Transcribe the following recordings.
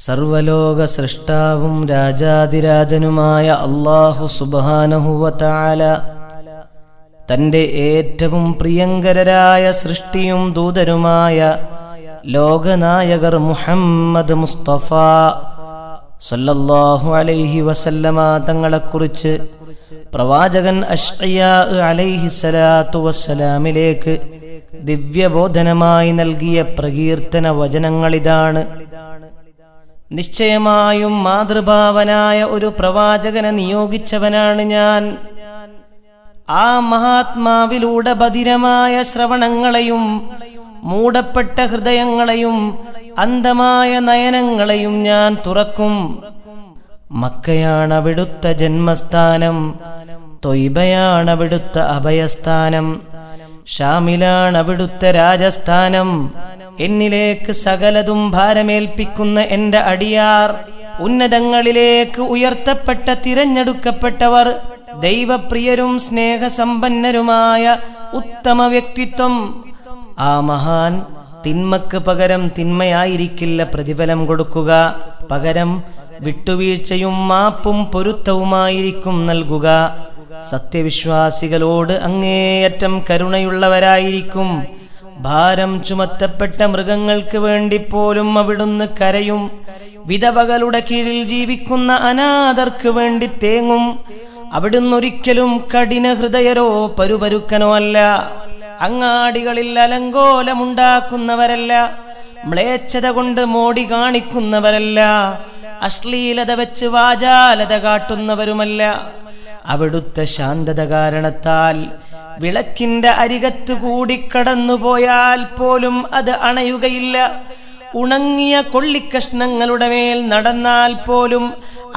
സർവലോക സൃഷ്ടാവും രാജാതിരാജനുമായ അല്ലാഹു സുബ്ഹാനഹു വ തആല തന്റെ ഏറ്റവും പ്രിയങ്കരരായ സൃഷ്ടിയും ദൂതരുമായ ലോകനായകർ മുഹമ്മദ് മുസ്തഫ സല്ലല്ലാഹു അലൈഹി വസല്ലമ തങ്ങളെക്കുറിച്ച് പ്രവാചകൻ അശ്ഇയാ അലൈഹിസ്സലാത്തു വസ്സലാമിലേക്ക് ദിവ്യബോധനമായി നൽകിയ പ്രകീർത്തന വചനങ്ങളിതാണ്. നിശ്ചയമായും മാതൃഭാവനായ ഒരു പ്രവാചകനെ നിയോഗിച്ചവനാണ് ഞാൻ. ആ മഹാത്മാവിലൂടെ ബധിരമായ ശ്രവണങ്ങളെയും മൂടപ്പെട്ട ഹൃദയങ്ങളെയും അന്ധമായ നയനങ്ങളെയും ഞാൻ തുറക്കും. മക്കയാണ് അവിടുത്തെ ജന്മസ്ഥാനം, ത്വയ്ബയാണ് അവിടുത്തെ അഭയസ്ഥാനം, ഷാമിലാണ് അവിടുത്തെ രാജസ്ഥാനം. എന്നിലേക്ക് സകലതും ഭാരമേൽപ്പിക്കുന്ന എന്റെ അടിയാർ, ഉന്നതങ്ങളിലേക്ക് ഉയർത്തപ്പെട്ട തിരഞ്ഞെടുക്കപ്പെട്ടവർ, ദൈവപ്രിയരും സ്നേഹസമ്പന്നരുമായ ഉത്തമ വ്യക്തിത്വം. ആ മഹാൻ തിന്മക്ക് പകരം തിന്മയായിരിക്കില്ല പ്രതിഫലം കൊടുക്കുക, പകരം വിട്ടുവീഴ്ചയും മാപ്പും പൊരുത്തവുമായിരിക്കും നൽകുക. സത്യവിശ്വാസികളോട് അങ്ങേയറ്റം കരുണയുള്ളവരായിരിക്കും. ഭാരം ചുമത്തപ്പെട്ട മൃഗങ്ങൾക്ക് വേണ്ടി പോലും അവിടുന്ന് കരയും. വിധവകളുടെ കീഴിൽ ജീവിക്കുന്ന അനാഥർക്ക് വേണ്ടി തേങ്ങും. അവിടുന്ന് ഒരിക്കലും കഠിന ഹൃദയരോ പരുപരുക്കനോ അല്ല. അങ്ങാടികളിൽ അലങ്കോലമുണ്ടാക്കുന്നവരല്ല, മ്ലേച്ഛത കൊണ്ട് മോടി കാണിക്കുന്നവരല്ല, അശ്ലീലത വെച്ച് വാചാലത കാട്ടുന്നവരുമല്ല. അവിടുത്തെ ശാന്തത കാരണത്താൽ വിളക്കിന്റെ അരികത്ത് കൂടി കടന്നുപോയാൽ പോലും അത് അണയുകയില്ല. ഉണങ്ങിയ കൊള്ളിക്കഷ്ണങ്ങളുടെ മേൽ നടന്നാൽ പോലും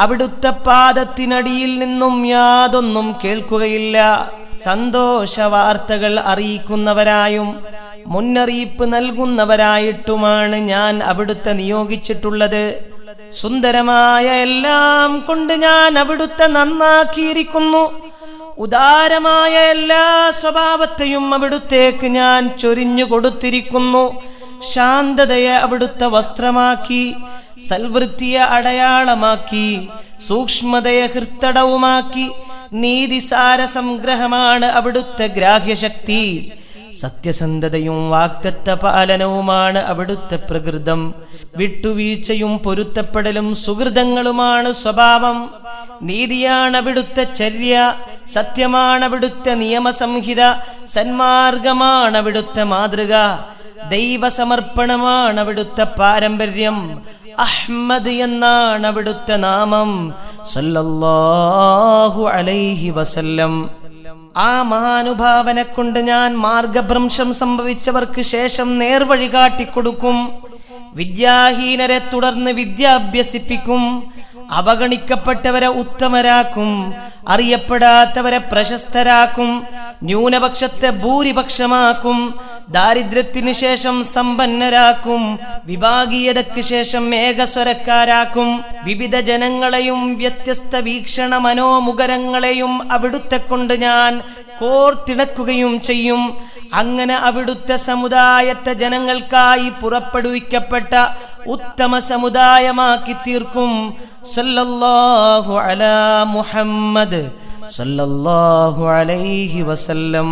അവിടുത്തെ പാദത്തിനടിയിൽ നിന്നും യാതൊന്നും കേൾക്കുകയില്ല. സന്തോഷ വാർത്തകൾ അറിയിക്കുന്നവരായും മുന്നറിയിപ്പ് നൽകുന്നവരായിട്ടുമാണ് ഞാൻ അവിടുത്തെ നിയോഗിച്ചിട്ടുള്ളത്. സുന്ദരമായ എല്ലാം കൊണ്ട് ഞാൻ അവിടുത്തെ നന്നാക്കിയിരിക്കുന്നു. ഉദാരമായ എല്ലാ സ്വഭാവത്തെയും അവിടുത്തേക്ക് ഞാൻ ചൊരിഞ്ഞു കൊടുത്തിരിക്കുന്നു. ശാന്തതയെ അവിടുത്തെ വസ്ത്രമാക്കി, സൽവൃത്തിയെ അടയാളമാക്കി, സൂക്ഷ്മതയെ ഹൃത്തടവുമാക്കി. നീതിസാര സംഗ്രഹമാണ് അവിടുത്തെ ഗ്രാഹ്യശക്തി. സത്യസന്ധതയും വാക്തത്വ പാലനവുമാണ് അവിടുത്തെ പ്രകൃതം. വിട്ടുവീഴ്ചയും പൊരുത്തപ്പെടലും സുഹൃതങ്ങളുമാണ് സ്വഭാവം. നീതിയാണ് അവിടുത്തെ ചര്യ, സത്യമാണ് അവിടുത്തെ നിയമസംഹിത, സന്മാർഗമാണ് അവിടുത്തെ മാതൃക, ദൈവസമർപ്പണമാണ് അവിടുത്തെ പാരമ്പര്യം. അഹ്മദ് എന്നാണ് അവിടുത്തെ നാമം സല്ലല്ലാഹു അലൈഹി വസല്ലം. ആ മഹാനുഭാവനെ കൊണ്ട് ഞാൻ മാർഗഭ്രംശം സംഭവിച്ചവർക്ക് ശേഷം നേർവഴി കാട്ടിക്കൊടുക്കും. വിദ്യാഹീനരെ തുടർന്ന് വിദ്യ അഭ്യസിപ്പിക്കും. അവഗണിക്കപ്പെട്ടവരെ ഉത്തമരാക്കും. അറിയപ്പെടാത്തവരെ പ്രശസ്തരാക്കും. ന്യൂനപക്ഷത്തെ ഭൂരിപക്ഷമാക്കും. ദാരിദ്ര്യത്തിന് ശേഷം സമ്പന്നരാക്കും. വിഭാഗീയതയ്ക്ക് ശേഷം ഏകസ്വരക്കാരാക്കും. വിവിധ ജനങ്ങളെയും വ്യത്യസ്ത വീക്ഷണ മനോമുഖരങ്ങളെയും അവിടുത്തെ കൊണ്ട് ഞാൻ കോർത്തിണക്കുകയും ചെയ്യും. അങ്ങനെ അവിടുത്തെ സമുദായത്തെ ജനങ്ങൾക്കായി പുറപ്പെടുവിക്കപ്പെട്ട ഉത്തമ സമുദായമാക്കി തീർക്കും. സല്ലല്ലാഹു അലാ മുഹമ്മദ് സല്ലല്ലാഹു അലൈഹി വസല്ലം.